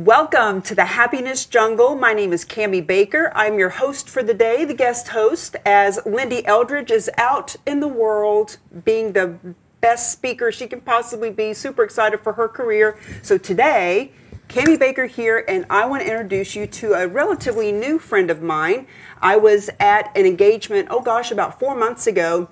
Welcome to the Happiness Jungle. My name is Cammie Baker. I'm your host for the day, the guest host, as Lyn-Dee Eldridge is out in the world being the best speaker she can possibly be. Super excited for her career. So today, Cammie Baker here, and I want to introduce you to a relatively new friend of mine. I was at an engagement, oh gosh, about 4 months ago.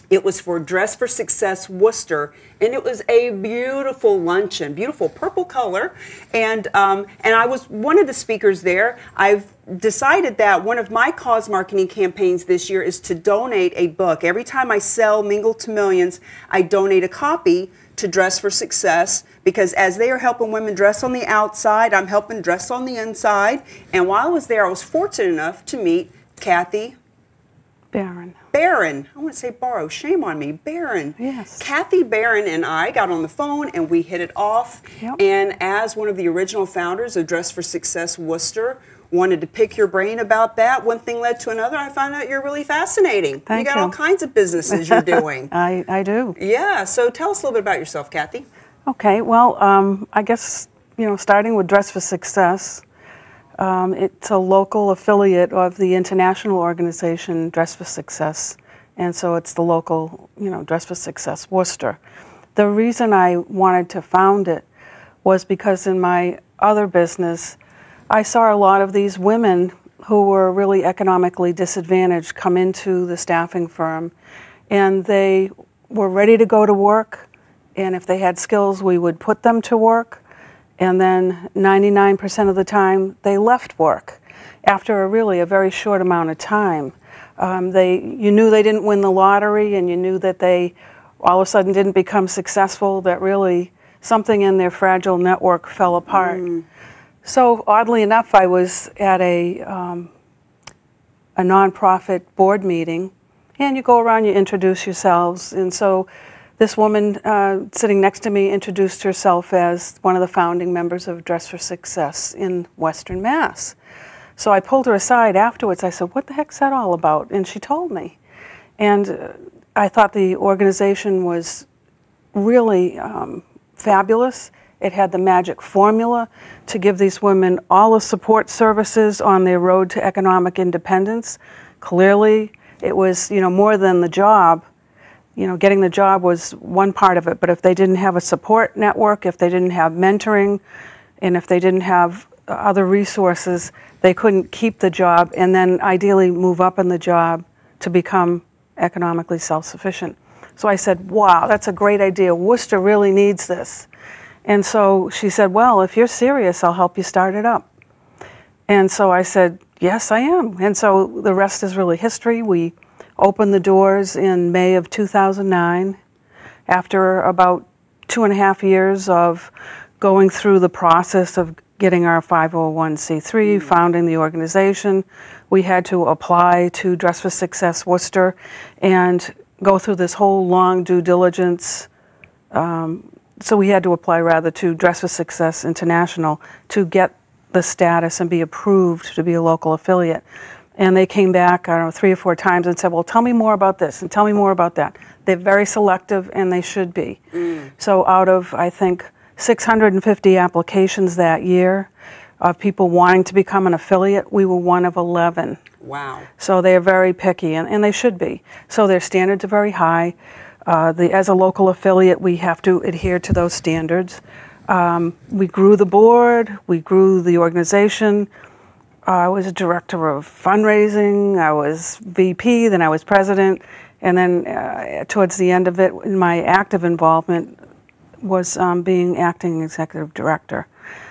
It was for Dress for Success Worcester, and it was a beautiful luncheon, beautiful purple color, and I was one of the speakers there. I've decided that one of my cause marketing campaigns this year is to donate a book. Every time I sell Mingle to Millions, I donate a copy to Dress for Success, because as they are helping women dress on the outside, I'm helping dress on the inside. And while I was there, I was fortunate enough to meet Kathy Barron. I want to say borrow. Shame on me. Barron. Yes. Kathy Barron and I got on the phone and we hit it off. Yep. And as one of the original founders of Dress for Success Worcester, wanted to pick your brain about that. One thing led to another. I found out you're really fascinating. Thank you got you. all kinds of businesses you're doing. I do. Yeah. So tell us a little bit about yourself, Kathy. Okay. Well, I guess, starting with Dress for Success, it's a local affiliate of the international organization Dress for Success, and so it's the local, Dress for Success Worcester. The reason I wanted to found it was because in my other business, I saw a lot of these women who were really economically disadvantaged come into the staffing firm, and they were ready to go to work, and if they had skills, we would put them to work. And then 99% of the time, they left work after a very short amount of time. You knew they didn't win the lottery, and you knew that they all of a sudden didn't become successful, that really something in their fragile network fell apart. So oddly enough, I was at a nonprofit board meeting, and you go around, you introduce yourselves, and so this woman sitting next to me introduced herself as one of the founding members of Dress for Success in Western Mass. So I pulled her aside afterwards. I said, "What the heck's that all about?" And she told me. And I thought the organization was really fabulous. It had the magic formula to give these women all the support services on their road to economic independence. Clearly, it was more than the job. Getting the job was one part of it, but if they didn't have a support network, if they didn't have mentoring, and if they didn't have other resources, they couldn't keep the job and then ideally move up in the job to become economically self-sufficient. So I said, wow, that's a great idea. Worcester really needs this. And so she said, well, if you're serious, I'll help you start it up. And so I said, yes, I am. And so the rest is really history. We opened the doors in May of 2009 after about 2.5 years of going through the process of getting our 501c3, founding the organization. We had to apply to Dress for Success Worcester and go through this whole long due diligence. So we had to apply rather to Dress for Success International to get the status and be approved to be a local affiliate. And they came back, 3 or 4 times and said, well, tell me more about this and tell me more about that. They're very selective, and they should be. So out of, I think, 650 applications that year of people wanting to become an affiliate, we were one of 11. Wow. So they're very picky, and they should be. So their standards are very high. As a local affiliate, we have to adhere to those standards. We grew the board, we grew the organization. I was a director of fundraising, I was VP, then I was president, and then towards the end of it, my active involvement was being acting executive director.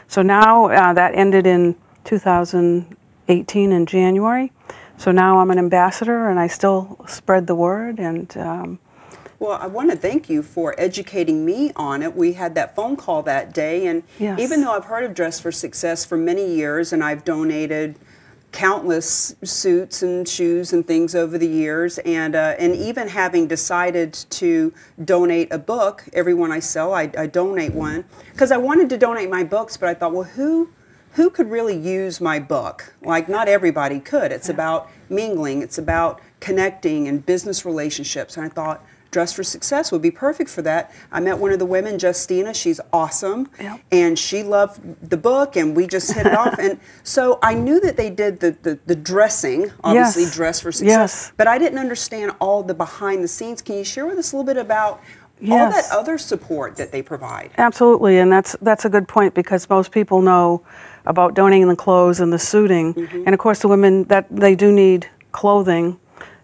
So now that ended in 2018 in January. So now I'm an ambassador, and I still spread the word. And well, I want to thank you for educating me on it. We had that phone call that day, and yes. Even though I've heard of Dress for Success for many years, and I've donated countless suits and shoes and things over the years, and even having decided to donate a book, every one I sell, I donate one, because I wanted to donate my books, but I thought, well, who could really use my book? Like, not everybody could. It's about mingling. It's about connecting and business relationships. And I thought, Dress for Success would be perfect for that. I met one of the women, Justina. She's awesome. Yep. And she loved the book, and we just hit it off. And so I knew that they did the dressing, obviously, Yes. Dress for Success. Yes. But I didn't understand all the behind the scenes. Can you share with us a little bit about all Yes. that other support that they provide? Absolutely, and that's a good point, because most people know about donating the clothes and the suiting, and of course the women, that they do need clothing,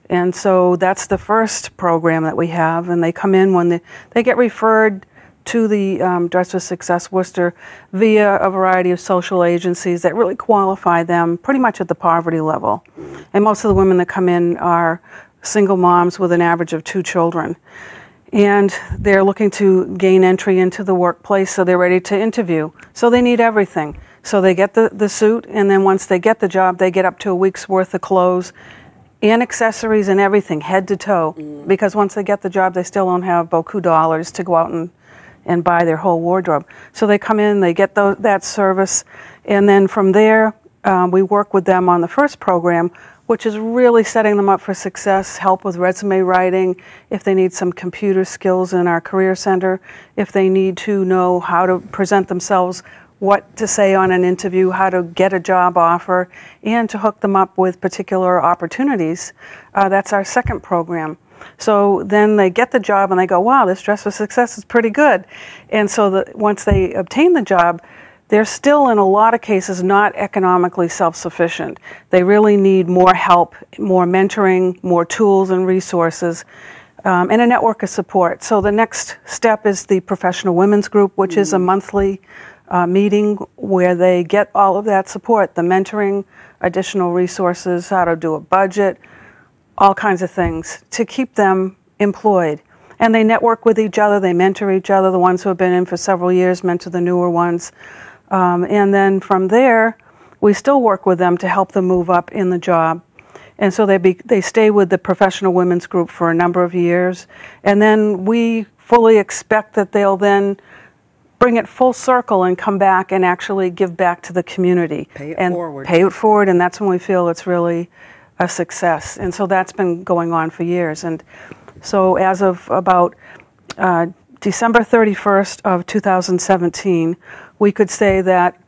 and so that's the first program that we have, and they come in when they get referred to the Dress for Success Worcester via a variety of social agencies that really qualify them pretty much at the poverty level. And most of the women that come in are single moms with an average of 2 children. And they're looking to gain entry into the workplace, so they're ready to interview. So they need everything. So they get the suit, and then once they get the job, they get up to a week's worth of clothes and accessories and everything, head to toe. Because once they get the job, they still don't have beaucoup dollars to go out and buy their whole wardrobe. So they come in, they get that service, and then from there, we work with them on the first program, which is really setting them up for success, help with resume writing, if they need some computer skills in our career center, if they need to know how to present themselves, what to say on an interview, how to get a job offer, and to hook them up with particular opportunities. That's our second program. So then they get the job and they go, wow, this Dress for Success is pretty good. And so once they obtain the job, they're still, in a lot of cases, not economically self-sufficient. They really need more help, more mentoring, more tools and resources, and a network of support. So the next step is the Professional Women's Group, which is a monthly meeting where they get all of that support, the mentoring, additional resources, how to do a budget, all kinds of things to keep them employed. And they network with each other, they mentor each other. The ones who have been in for several years mentor the newer ones. And then from there, we still work with them to help them move up in the job. And so they stay with the Professional Women's Group for a number of years. And then we fully expect that they'll then bring it full circle and come back and actually give back to the community. Pay it forward. Pay it forward, and that's when we feel it's really a success. And so that's been going on for years. And so as of about December 31st of 2017, we could say that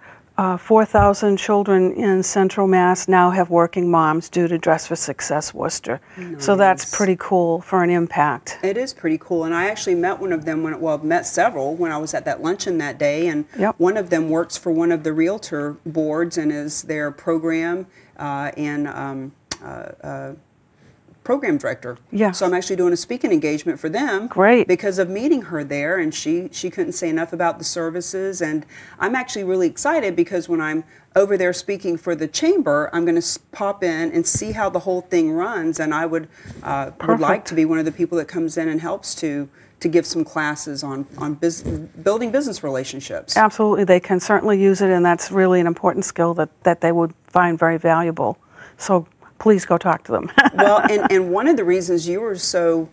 4,000 children in Central Mass now have working moms due to Dress for Success Worcester. Nice. So that's pretty cool for an impact. It is pretty cool, and I actually met one of them, met several when I was at that luncheon that day, and one of them works for one of the realtor boards and is their program and program director. Yeah. So I'm actually doing a speaking engagement for them. Great. Because of meeting her there, and she couldn't say enough about the services, and I'm actually really excited because when I'm over there speaking for the chamber, I'm going to pop in and see how the whole thing runs, and I would like to be one of the people that comes in and helps to give some classes on building business relationships. Absolutely, they can certainly use it, and that's really an important skill that they would find very valuable. So please go talk to them. Well, and one of the reasons you were so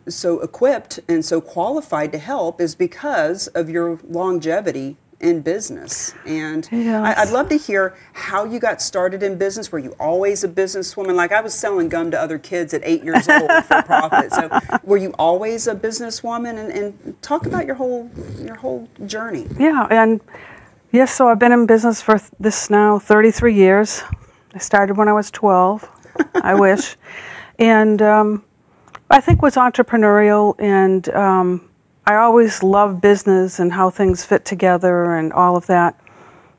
equipped and so qualified to help is because of your longevity in business. And yes. I'd love to hear how you got started in business. Were you always a businesswoman? Like I was selling gum to other kids at 8 years old for profit. So were you always a businesswoman? And talk about your whole journey. Yeah, and yes, so I've been in business for this now 33 years. I started when I was 12, I wish. And I think was entrepreneurial, and I always loved business and how things fit together and all of that.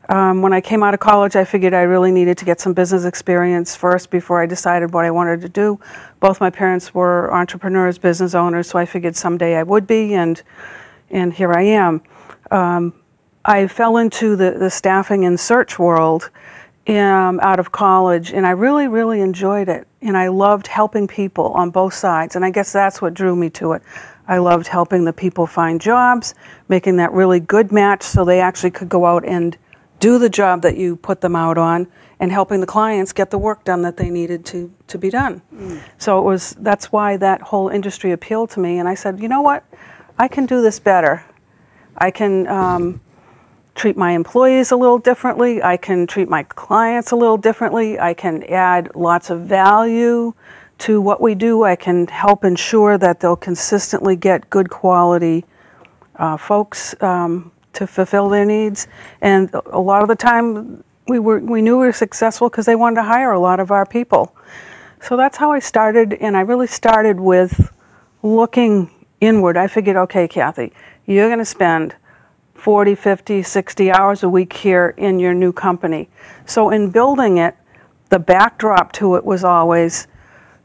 When I came out of college, I figured I really needed to get some business experience first before I decided what I wanted to do. Both my parents were entrepreneurs, business owners, so I figured someday I would be, and here I am. I fell into the staffing and search world out of college, and I really, really enjoyed it. And I loved helping people on both sides, and I guess that's what drew me to it. I loved helping the people find jobs, making that really good match so they actually could go out and do the job that you put them out on, and helping the clients get the work done that they needed to be done. So that's why that whole industry appealed to me, and I said, you know what, I can do this better. I can treat my employees a little differently. I can treat my clients a little differently. I can add lots of value to what we do. I can help ensure that they'll consistently get good quality folks to fulfill their needs. And a lot of the time, we knew we were successful because they wanted to hire a lot of our people. So that's how I started, and I really started with looking inward. I figured, okay, Kathy, you're going to spend 40, 50, 60 hours a week here in your new company. So in building it, the backdrop to it was always,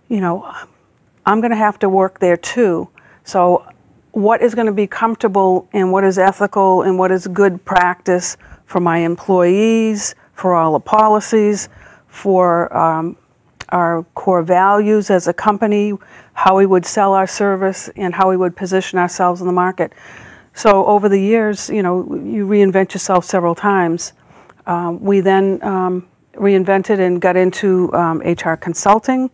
you know, I'm going to have to work there too. So what is going to be comfortable and what is ethical and what is good practice for my employees, for all the policies, for our core values as a company, how we would sell our service, and how we would position ourselves in the market. So over the years, you know, you reinvent yourself several times. We then reinvented and got into HR consulting.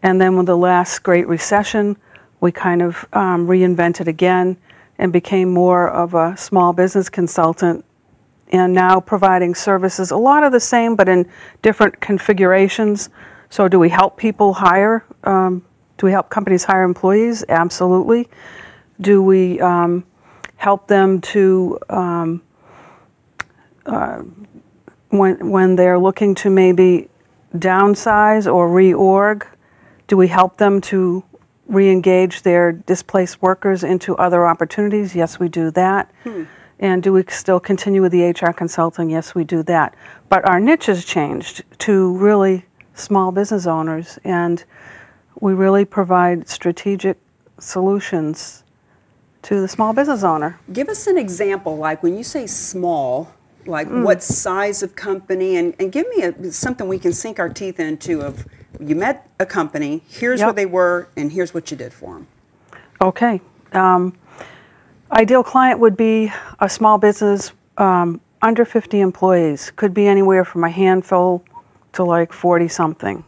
And then with the last great recession, we kind of reinvented again and became more of a small business consultant, and now providing services, a lot of the same, but in different configurations. So do we help people hire? Do we help companies hire employees? Absolutely. Do we help them to, when they're looking to maybe downsize or reorg, do we help them to re-engage their displaced workers into other opportunities? Yes, we do that. And do we still continue with the HR consulting? Yes, we do that. But our niche has changed to really small business owners, and we really provide strategic solutions to the small business owner. Give us an example, like when you say small, like what size of company, and give me something we can sink our teeth into of, you met a company, here's where they were, and here's what you did for them. Okay. Ideal client would be a small business under 50 employees. Could be anywhere from a handful to like 40-something.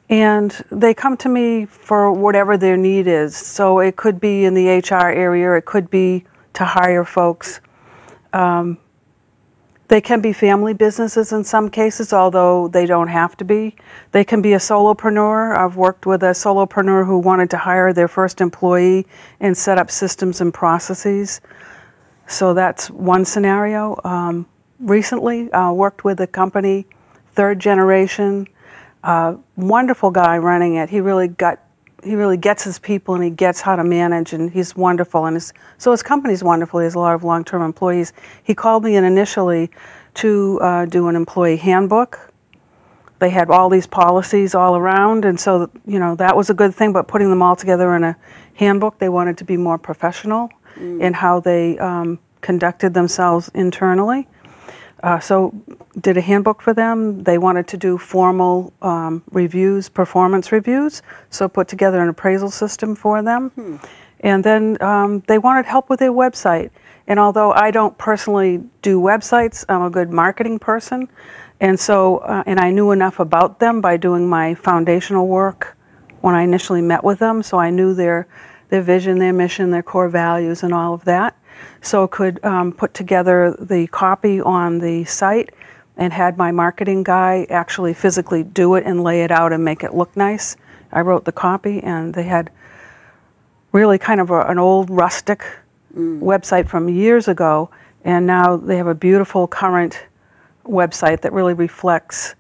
And they come to me for whatever their need is. So it could be in the HR area, it could be to hire folks. They can be family businesses in some cases, although they don't have to be. They can be a solopreneur. I've worked with a solopreneur who wanted to hire their first employee and set up systems and processes. So that's one scenario. Recently, worked with a company, third generation, wonderful guy running it. He really gets his people, and he gets how to manage, and he's wonderful. And so his company's wonderful. He has a lot of long-term employees. He called me in initially to do an employee handbook. They had all these policies all around, and so, you know, that was a good thing, but putting them all together in a handbook, they wanted to be more professional in how they conducted themselves internally. So did a handbook for them. They wanted to do formal reviews, performance reviews, so put together an appraisal system for them. And then they wanted help with their website. And although I don't personally do websites, I'm a good marketing person. And so, and I knew enough about them by doing my foundational work when I initially met with them, so I knew their vision, their mission, their core values, and all of that. So could put together the copy on the site and had my marketing guy actually physically do it and lay it out and make it look nice. I wrote the copy, and they had really kind of an old rustic website from years ago, and now they have a beautiful current website that really reflects,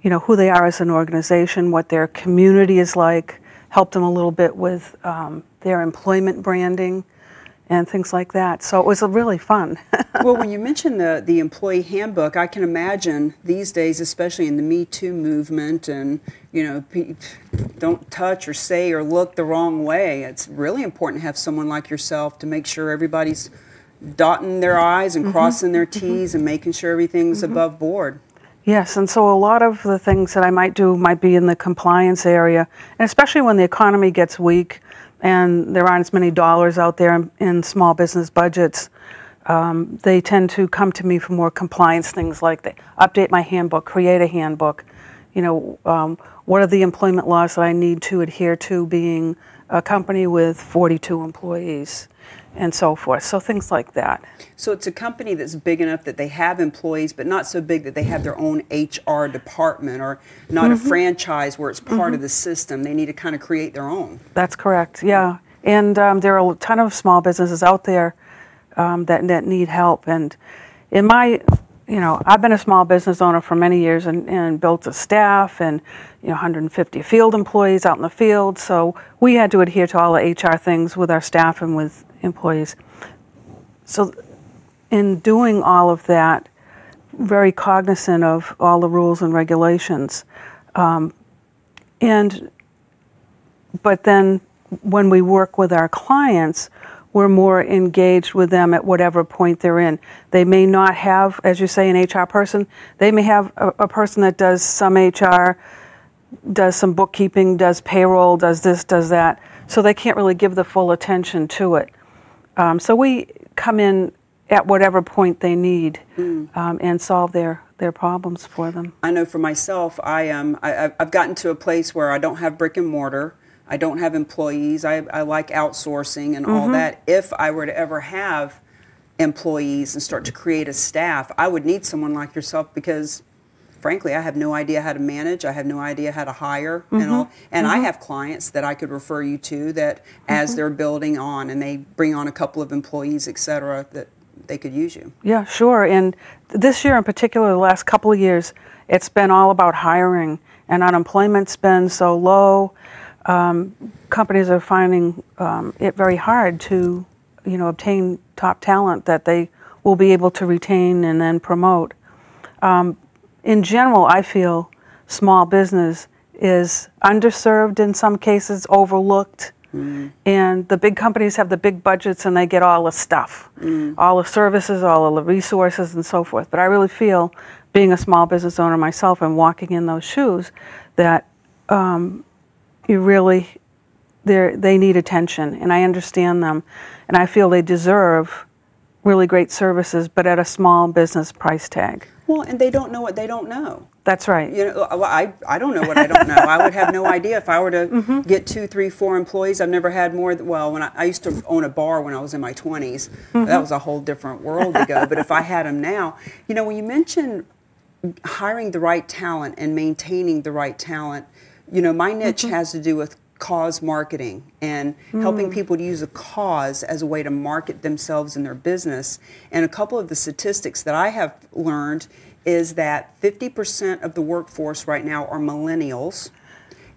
you know, who they are as an organization, what their community is like, helped them a little bit with their employment branding and things like that. So it was really fun. Well, when you mention the employee handbook, I can imagine these days, especially in the Me Too movement, and, you know, don't touch or say or look the wrong way. It's really important to have someone like yourself to make sure everybody's dotting their I's and crossing their T's and making sure everything's above board. Yes, and so a lot of the things that I might do might be in the compliance area, and especially when the economy gets weak and there aren't as many dollars out there in small business budgets, they tend to come to me for more compliance things, like update my handbook, create a handbook, What are the employment laws that I need to adhere to being a company with 42 employees and so forth. So things like that. So it's a company that's big enough that they have employees, but not so big that they have their own HR department, or not a franchise where it's part of the system. They need to kind of create their own. That's correct, yeah. And there are a ton of small businesses out there that need help. And in my, I've been a small business owner for many years and built a staff and 150 field employees out in the field. So we had to adhere to all the HR things with our staff and with employees. So in doing all of that, very cognizant of all the rules and regulations. But then when we work with our clients, we're more engaged with them at whatever point they're in. They may not have, as you say, an HR person. They may have a person that does some HR, does some bookkeeping, does payroll, does this, does that. So they can't really give the full attention to it. So we come in at whatever point they need and solve their problems for them. I know for myself, I've gotten to a place where I don't have brick and mortar. I don't have employees. I like outsourcing and all that. If I were to ever have employees and start to create a staff, I would need someone like yourself, because frankly, I have no idea how to manage. I have no idea how to hire and all. And I have clients that I could refer you to that as they're building on and they bring on a couple of employees, et cetera, that they could use you. Yeah, sure. And this year in particular, the last couple of years, it's been all about hiring, and unemployment's been so low. Companies are finding it very hard to, obtain top talent that they will be able to retain and then promote. In general, I feel small business is underserved in some cases, overlooked, and the big companies have the big budgets and they get all the stuff, all the services, all of the resources and so forth. But I really feel, being a small business owner myself and walking in those shoes, that they need attention, and I understand them, and I feel they deserve really great services, but at a small business price tag. Well, and they don't know what they don't know. That's right. I don't know what I don't know. I would have no idea if I were to get 2, 3, 4 employees. I've never had more. When I used to own a bar when I was in my 20s. That was a whole different world ago. But if I had them now, when you mention hiring the right talent and maintaining the right talent, my niche has to do with cause marketing and helping people to use a cause as a way to market themselves and their business. And a couple of the statistics that I have learned is that 50% of the workforce right now are millennials,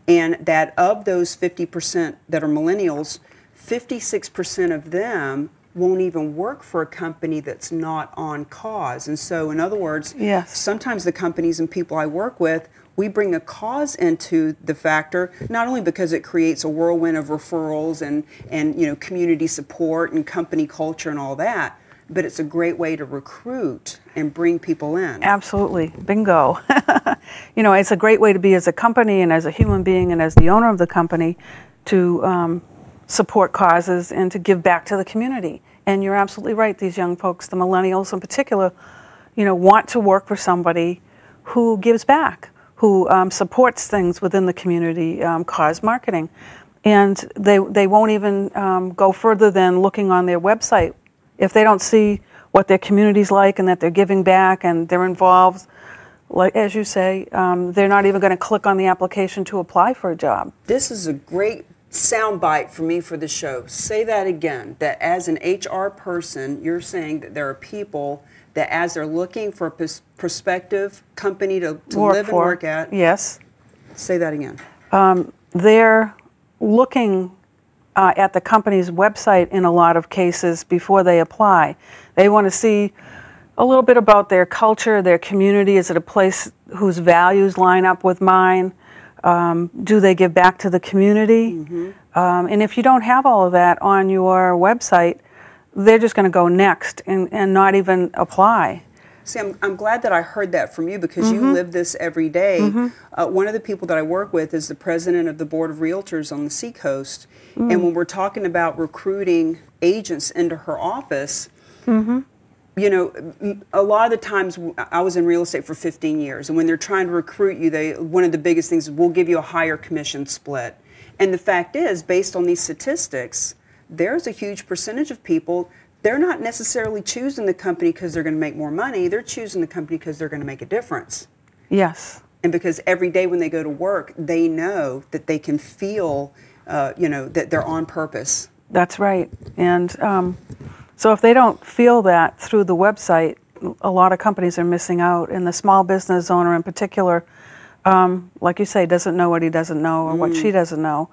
and that of those 50% that are millennials, 56% of them won't even work for a company that's not on cause. And so, in other words, sometimes the companies and people I work with, we bring a cause into the factor, not only because it creates a whirlwind of referrals and community support and company culture and all that, but it's a great way to recruit and bring people in. Absolutely. Bingo. It's a great way to be as a company and as a human being and as the owner of the company to support causes and to give back to the community. And you're absolutely right. These young folks, the millennials in particular, want to work for somebody who gives back, who supports things within the community, cause marketing. And they won't even go further than looking on their website. If they don't see what their community's like and that they're giving back and they're involved, like as you say, they're not even going to click on the application to apply for a job. This is a great soundbite for me for the show. Say that again, that as an HR person, you're saying that there are people that as they're looking for a prospective company to live and work at. Yes. Say that again. They're looking at the company's website in a lot of cases before they apply. They want to see a little bit about their culture, their community. Is it a place whose values line up with mine? Do they give back to the community? And if you don't have all of that on your website, they're just going to go next and not even apply. See, I'm glad that I heard that from you, because you live this every day. One of the people that I work with is the president of the Board of Realtors on the Seacoast. And when we're talking about recruiting agents into her office, you know, a lot of the times I was in real estate for 15 years, and when they're trying to recruit you, one of the biggest things is we'll give you a higher commission split. And the fact is, based on these statistics, there's a huge percentage of people, they're not necessarily choosing the company because they're going to make more money. They're choosing the company because they're going to make a difference. Yes. And because every day when they go to work, they know that they can feel, you know, that they're on purpose. That's right. And so if they don't feel that through the website, a lot of companies are missing out. And the small business owner in particular, like you say, doesn't know what he doesn't know or what she doesn't know.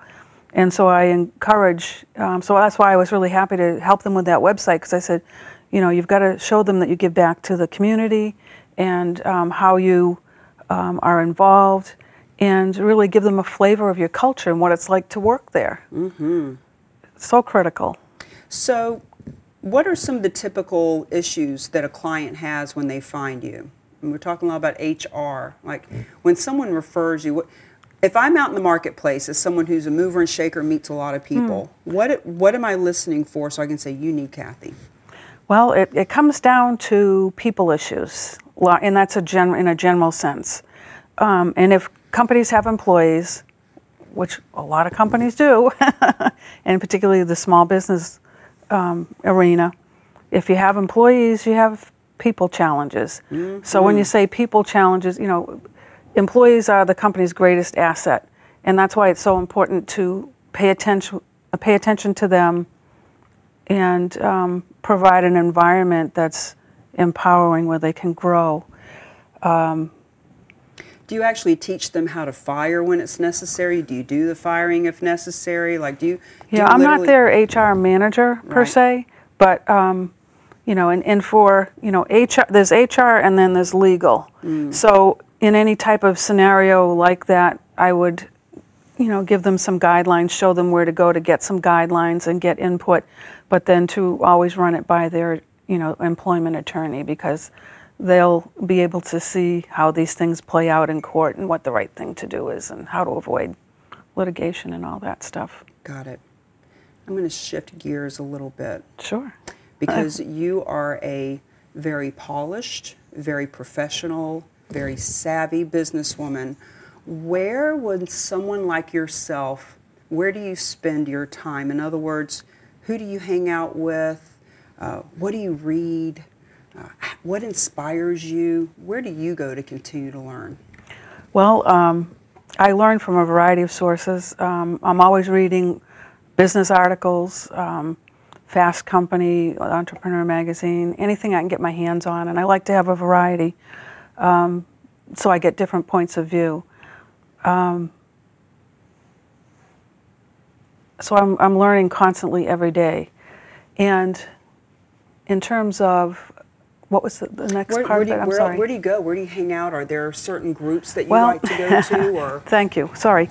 And so I encourage, so that's why I was really happy to help them with that website, because I said, you know, you've got to show them that you give back to the community and how you are involved, and really give them a flavor of your culture and what it's like to work there. Mm-hmm. So critical. So what are some of the typical issues that a client has when they find you? And we're talking a lot about HR. Like when someone refers you, if I'm out in the marketplace as someone who's a mover and shaker, meets a lot of people, what am I listening for so I can say, you need Kathy? Well, it comes down to people issues, and that's in a general sense. And if companies have employees, which a lot of companies do, and particularly the small business arena, if you have employees, you have people challenges. Mm-hmm. So when you say people challenges, you know, employees are the company's greatest asset, and that's why it's so important to pay attention to them and provide an environment that's empowering where they can grow. Do you actually teach them how to fire when it's necessary? Do you do the firing if necessary? Like, do you? Yeah, I'm not their HR manager per se, but you know, and for, you know, HR, there's HR and then there's legal. So in any type of scenario like that, I would, you know, give them some guidelines, show them where to go to get some guidelines and get input, but then to always run it by their, you know, employment attorney, because they'll be able to see how these things play out in court and what the right thing to do is and how to avoid litigation and all that stuff. Got it. I'm going to shift gears a little bit. Sure. Because you are a very polished, very professional, very savvy businesswoman. Where would someone like yourself, where do you spend your time? In other words, who do you hang out with? What do you read? What inspires you? Where do you go to continue to learn? Well, I learn from a variety of sources. I'm always reading business articles, Fast Company, Entrepreneur Magazine, anything I can get my hands on, and I like to have a variety, so I get different points of view. So I'm learning constantly every day. And in terms of, what was the next part of it? I'm sorry. Where do you go? Where do you hang out? Are there certain groups that you like to go to? Or? Thank you. Sorry.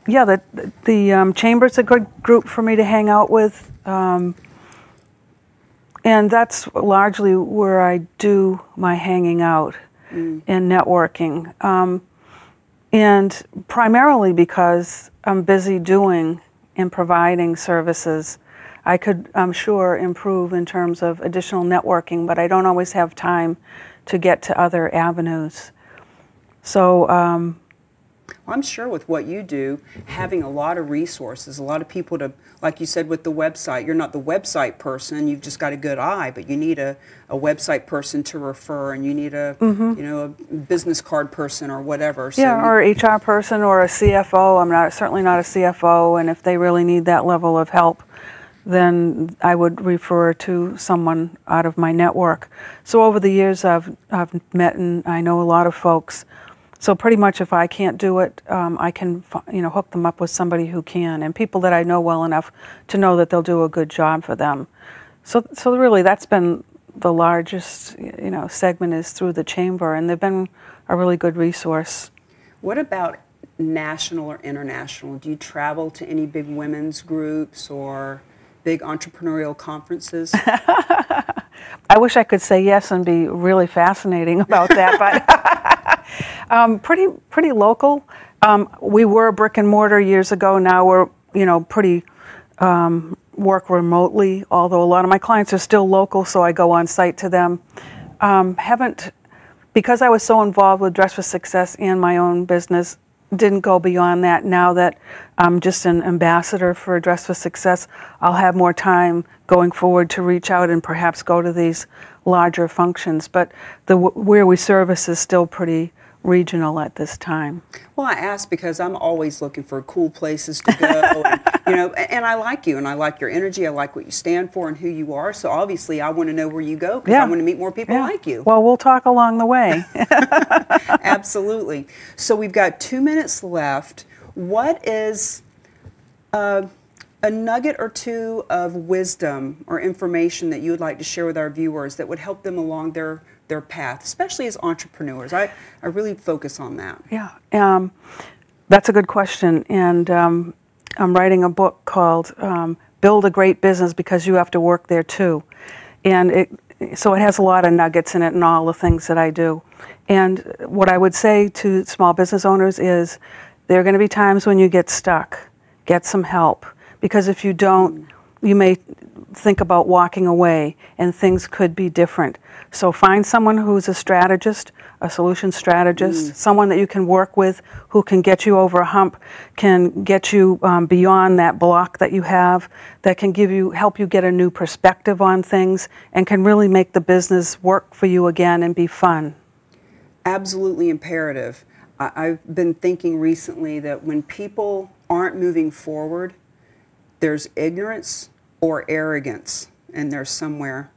Yeah, the Chamber's a good group for me to hang out with. And that's largely where I do my hanging out and networking. And primarily because I'm busy doing and providing services. I could, I'm sure, improve in terms of additional networking, but I don't always have time to get to other avenues. So, well, I'm sure with what you do, having a lot of resources, a lot of people to, like you said with the website, you're not the website person, you've just got a good eye, but you need a website person to refer, and you need a, you know, a business card person or whatever. So yeah, or an HR person or a CFO. I'm certainly not a CFO, and if they really need that level of help, then I would refer to someone out of my network. So over the years, I've met and I know a lot of folks. So pretty much if I can't do it, I can, you know, hook them up with somebody who can, and people that I know well enough to know that they'll do a good job for them. So really, that's been the largest, you know, segment is through the Chamber, and they've been a really good resource. What about national or international? Do you travel to any big women's groups or big entrepreneurial conferences? I wish I could say yes and be really fascinating about that, but pretty local. We were brick and mortar years ago. Now we're, you know, pretty work remotely, although a lot of my clients are still local, so I go on site to them. Because I was so involved with Dress for Success and my own business, didn't go beyond that. Now that I'm just an ambassador for Dress for Success, I'll have more time going forward to reach out and perhaps go to these larger functions. But where we service is still pretty regional at this time. Well, I ask because I'm always looking for cool places to go, and, and I like you, and I like your energy, I like what you stand for and who you are, so obviously I want to know where you go because I want to meet more people like you. Well, we'll talk along the way. Absolutely. So we've got 2 minutes left. What is a nugget or two of wisdom or information that you would like to share with our viewers that would help them along their path, especially as entrepreneurs? I really focus on that. Yeah, that's a good question. And I'm writing a book called Build a Great Business Because You Have to Work There Too. And so it has a lot of nuggets in it and all the things that I do. And what I would say to small business owners is there are going to be times when you get stuck. Get some help. Because if you don't, you may think about walking away and things could be different. So find someone who's a strategist, a solution strategist, someone that you can work with who can get you over a hump, can get you beyond that block that you have, that can help you get a new perspective on things and can really make the business work for you again and be fun. Absolutely imperative. I've been thinking recently that when people aren't moving forward, there's ignorance or arrogance in there somewhere.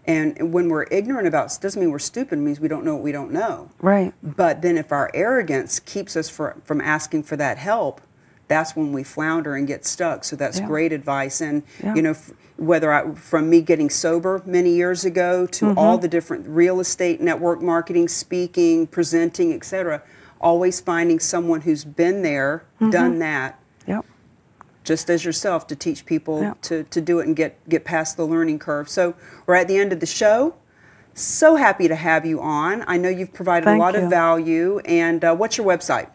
And when we're ignorant about, doesn't mean we're stupid, it means we don't know what we don't know. Right. But then if our arrogance keeps us from asking for that help, that's when we flounder and get stuck. So that's great advice. And, you know, from me getting sober many years ago to all the different real estate, network marketing, speaking, presenting, etc., always finding someone who's been there, done that, just as yourself, to teach people to do it and get past the learning curve. So we're at the end of the show. So happy to have you on. I know you've provided a lot of value. And what's your website?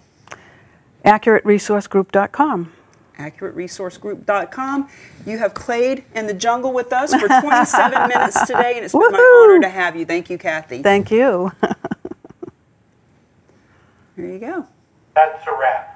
AccurateResourceGroup.com. AccurateResourceGroup.com. You have played in the jungle with us for 27 minutes today, and it's been my honor to have you. Thank you, Kathy. Thank you. There you go. That's a wrap.